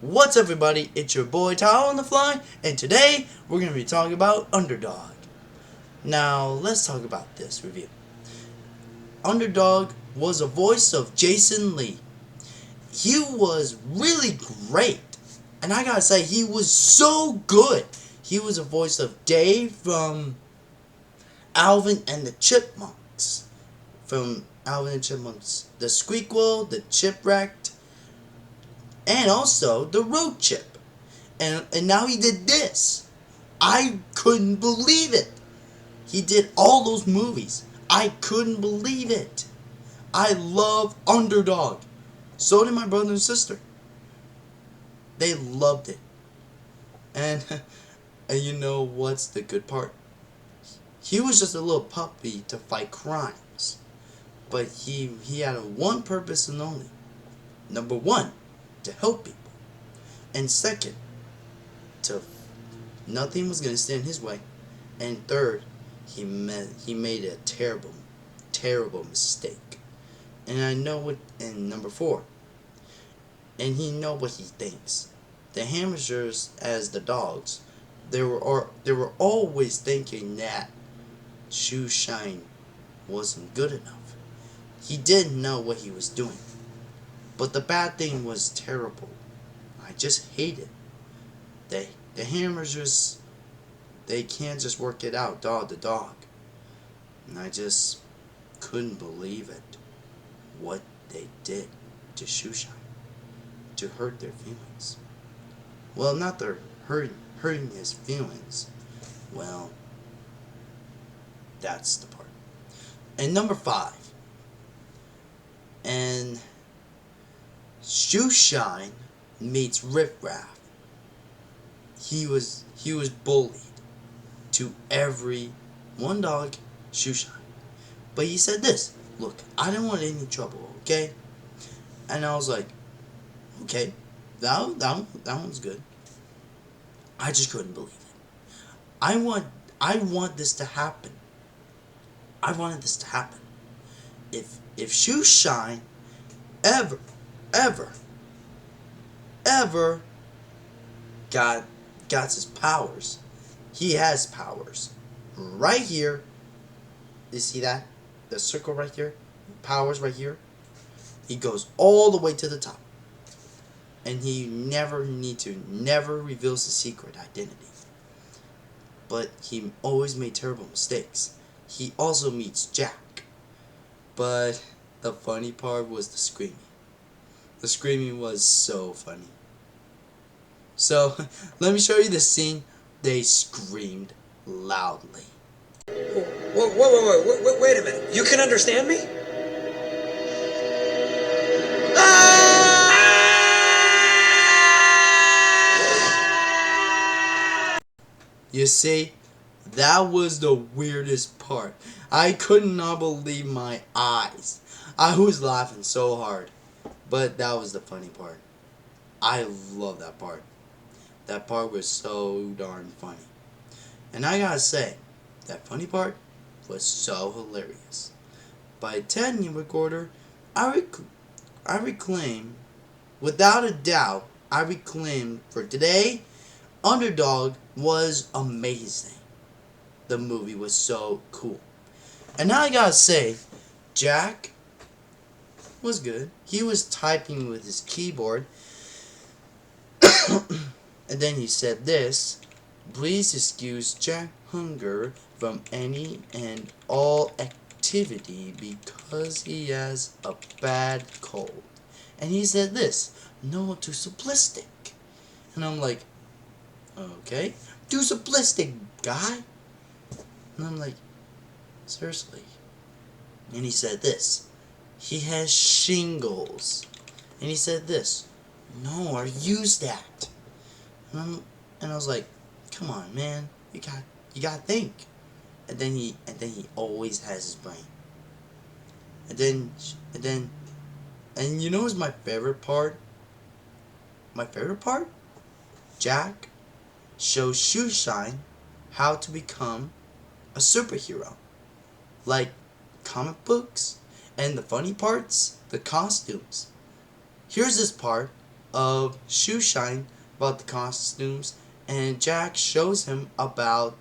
What's up, everybody? It's your boy Tyler on the Fly, and today we're going to be talking about Underdog. Now, let's talk about this review. Underdog was a voice of Jason Lee. He was really great, and I gotta say, he was so good. He was a voice of Dave from Alvin and the Chipmunks. From Alvin and the Chipmunks. The Squeakquel, the Chipwrecked, and also the Road Chip. And now he did this. I couldn't believe it. He did all those movies. I couldn't believe it. I love Underdog. So did my brother and sister. They loved it. And you know what's the good part? He was just a little puppy to fight crimes. But he had one purpose and only. Number one, to help people. And second, nothing was going to stand his way. And third, he made a terrible mistake. And I know what. And number four, and he know what he thinks. The hamsters, as the dogs, they were always thinking that Shoeshine wasn't good enough. He didn't know what he was doing. But the bad thing was terrible. I just hate it. The hamsters, they can't just work it out dog to dog. And I just couldn't believe it. What they did to Shoeshine. To hurt their feelings. Well, not their hurting his feelings. Well, that's the part. And number 5. And Shoeshine meets Riff Raff. He was bullied to every one dog, Shoeshine. But he said this, look, I don't want any trouble, okay? And I was like, okay, that one's good. I just couldn't believe it. I want this to happen. I wanted this to happen. If Shoeshine ever got his powers, he has powers right here. You see that? The circle right here? Powers right here. He goes all the way to the top. And he never reveals his secret identity. But he always made terrible mistakes. He also meets Jack. But the funny part was the screaming. The screaming was so funny. So, let me show you the scene. They screamed loudly. Wait a minute. You can understand me? You see, that was the weirdest part. I could not believe my eyes. I was laughing so hard. But that was the funny part. I love that part. That part was so darn funny. And I gotta say, that funny part was so hilarious. By 10 year recorder, I reclaim, without a doubt, I reclaim for today, Underdog was amazing. The movie was so cool. And now I gotta say, Jack was good. He was typing with his keyboard. And then he said this, please excuse Jack Hunger from any and all activity because he has a bad cold. And he said this, no, too simplistic. And I'm like, okay, too simplistic, guy. And I'm like, seriously. And he said this, he has shingles. And he said this, no, I use that. And I was like, come on, man, you gotta think. And then he always has his brain. And you know what's my favorite part? My favorite part? Jack shows Shoeshine how to become a superhero. Like comic books, and the funny parts, the costumes. Here's this part of Shoeshine about the costumes, and Jack shows him about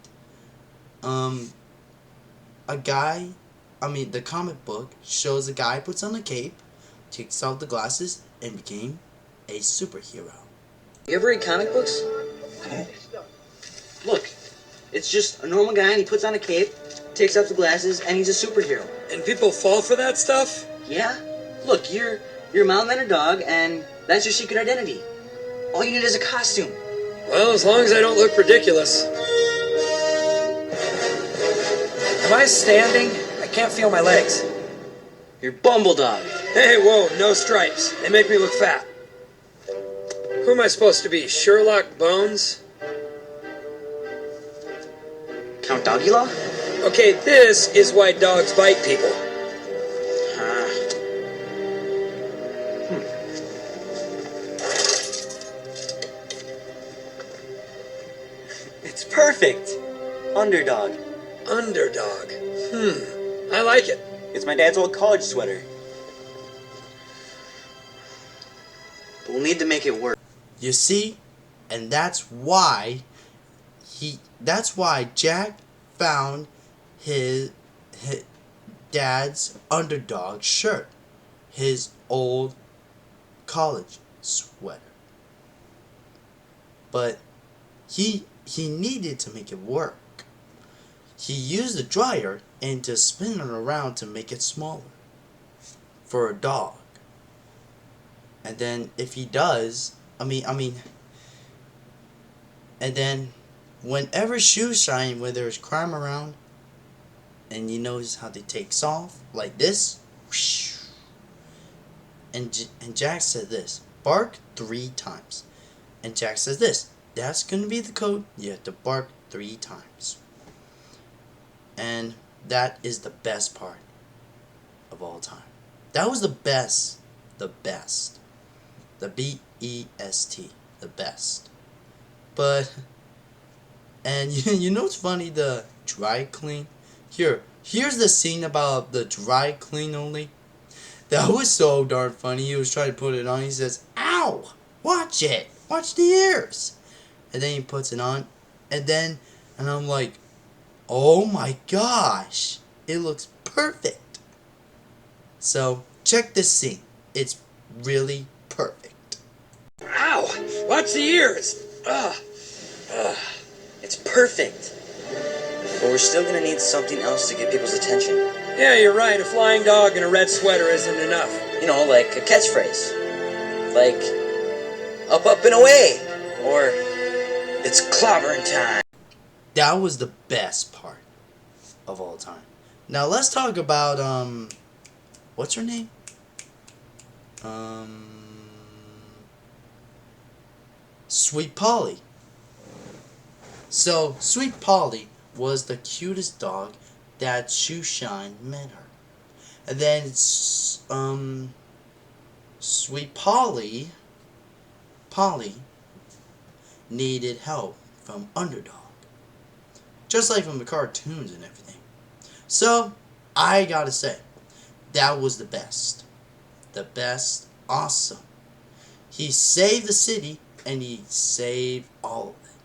a guy. The comic book shows a guy puts on a cape, takes off the glasses, and became a superhero. You ever read comic books? Look, it's just a normal guy and he puts on a cape, takes off the glasses, and he's a superhero. And people fall for that stuff? Yeah? Look, you're a mom and a dog, and that's your secret identity. All you need is a costume. Well, as long as I don't look ridiculous. Am I standing? I can't feel my legs. You're Bumbledog. Hey, whoa, no stripes. They make me look fat. Who am I supposed to be? Sherlock Bones? Count Dogula? Okay, this is why dogs bite people. It's perfect. Underdog. Underdog. I like it. It's my dad's old college sweater. But we'll need to make it work. You see, and that's why Jack found his dad's Underdog shirt, his old college sweater. But he needed to make it work. He used a dryer and to spin it around to make it smaller for a dog. And then if he does, and then whenever Shoeshine, when there's crime around, and you notice how they takes off like this, whoosh, and Jack said this, bark 3 times, and Jack says this. That's gonna be the code. You have to bark 3 times. And that is the best part of all time. That was the best. The best. The B-E-S-T. The best. But, and you know what's funny? The dry clean. Here's the scene about the dry clean only. That was so darn funny. He was trying to put it on. He says, "Ow! Watch it. Watch the ears." And then he puts it on. And I'm like, oh my gosh, it looks perfect. So check this scene. It's really perfect. Ow! Watch the ears! It's perfect. But we're still gonna need something else to get people's attention. Yeah, you're right. A flying dog in a red sweater isn't enough. You know, like a catchphrase. Like, up and away. Or, it's clobbering time. That was the best part of all time. Now let's talk about what's her name? Sweet Polly. So Sweet Polly was the cutest dog that Shoeshine met her. And then Sweet Polly needed help from Underdog. Just like from the cartoons and everything. So, I gotta say, that was the best. The best. Awesome. He saved the city, and he saved all of it.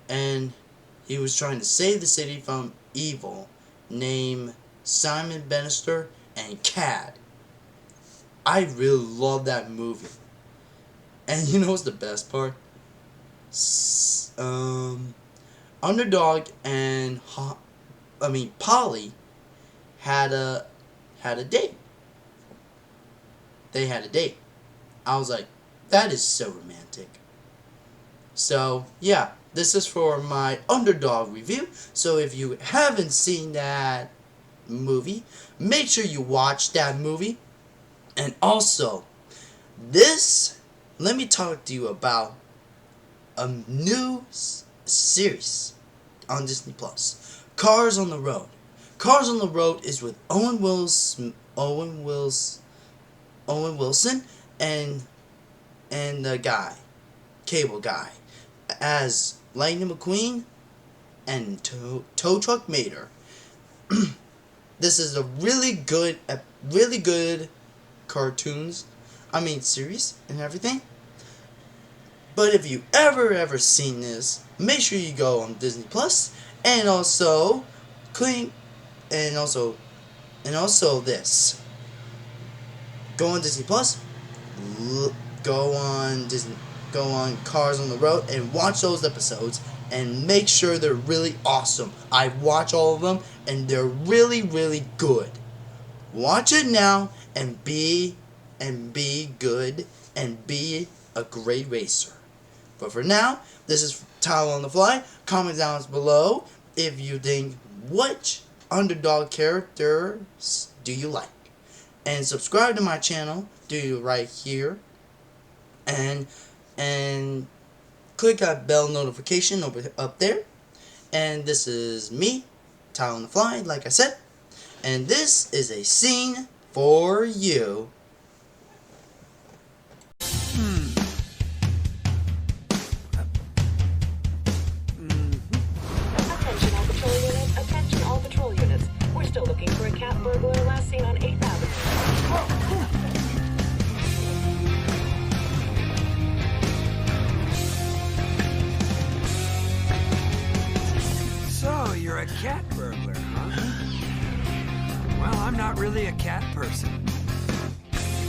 And he was trying to save the city from evil named Simon Bannister and Cad. I really love that movie. And you know what's the best part? Underdog and Polly had a date. They had a date. I was like, that is so romantic. So yeah, this is for my Underdog review. So if you haven't seen that movie, make sure you watch that movie. And also, let me talk to you about a new series on Disney Plus. Cars on the Road. Cars on the Road is with Owen Wilson and the guy, Cable Guy, as Lightning McQueen and Tow Truck Mater. This is a really good cartoons, series and everything. But if you ever seen this, make sure you go on Disney Plus, and also this. Go on Disney Plus, go on Cars on the Road, and watch those episodes, and make sure they're really awesome. I watch all of them, and they're really good. Watch it now, and be good, and be a great racer. But for now, this is Tyler on the Fly. Comment down below if you think which Underdog characters do you like. And subscribe to my channel, do right here. And click that bell notification up there. And this is me, Tyler on the Fly, like I said. And this is a scene for you. Attention all patrol units. We're still looking for a cat burglar last seen on 8th Avenue. So, you're a cat burglar, huh? Well, I'm not really a cat person.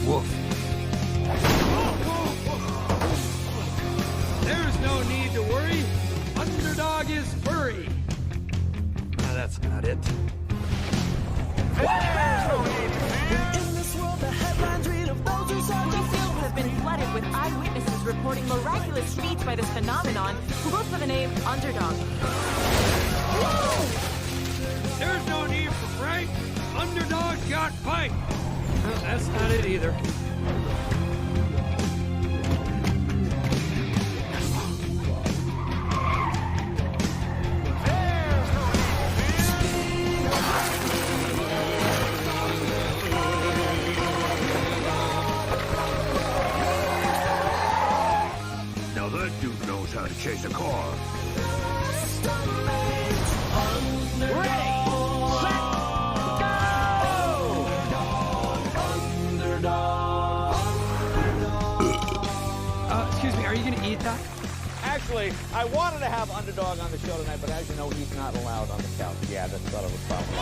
Woof. There's no need to worry. Underdog is furry. No, that's not it. In this world, the headlines read of those who saw the field has been flooded with eyewitnesses reporting miraculous feats by this phenomenon who goes by the name Underdog. There's no need for fright. Underdog got bite. No, that's not it either. Now that dude knows how to chase a car. Ready, set, go! Excuse me, are you gonna eat that? Actually, I wanted to have Underdog on the show tonight, but as you know, he's not allowed on the couch. Yeah, that's thought it was probably.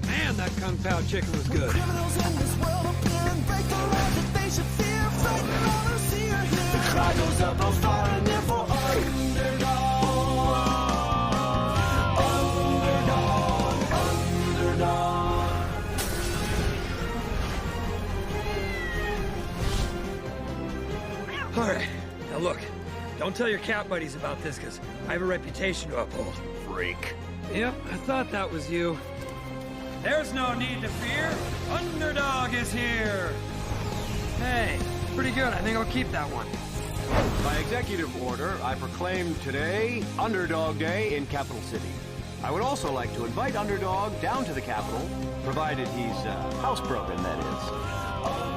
Man, that Kung Pao chicken was good. Criminals in this world appearing break the laws that they should fear. Frighten all who see or hear. The cry goes up, goes far, and therefore All right, now look, don't tell your cat buddies about this, because I have a reputation to uphold. Freak. Yep, I thought that was you. There's no need to fear. Underdog is here. Hey, pretty good. I think I'll keep that one. By executive order, I proclaim today Underdog Day in Capital City. I would also like to invite Underdog down to the Capitol, provided he's housebroken, that is.